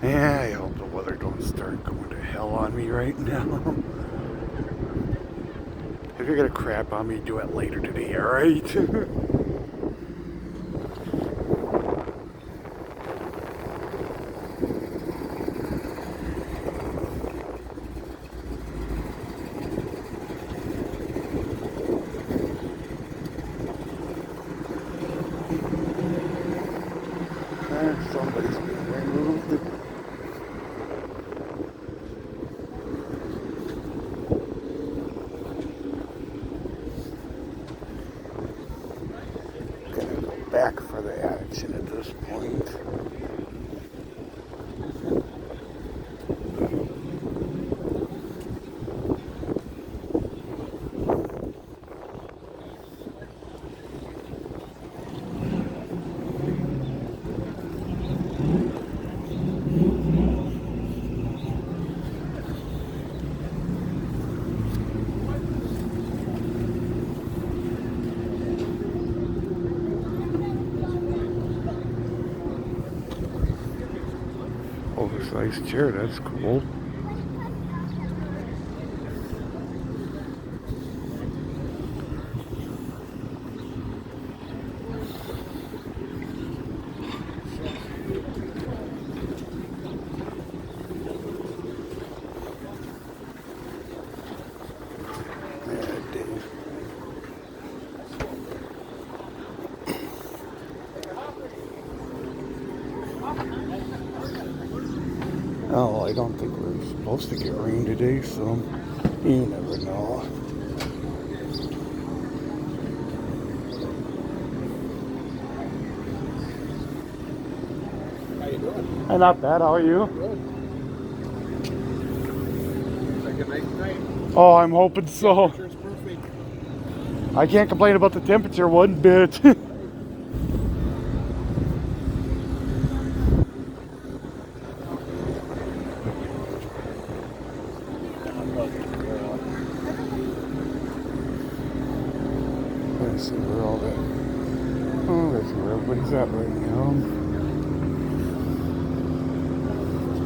Yeah, I hope the weather don't start going to hell on me right now. If you're gonna crap on me, do it later today, alright? Somebody's being removed. Gonna go back for the action at this point. Oversized chair, that's cool. Oh, I don't think we're supposed to get rain today, so you never know. How you doing? Hey, not bad. How are you? Good. Like a nice night. Oh, I'm hoping so. Temperature's perfect. I can't complain about the temperature one bit. Let's see where all that. Oh, let's see where everybody's at right now.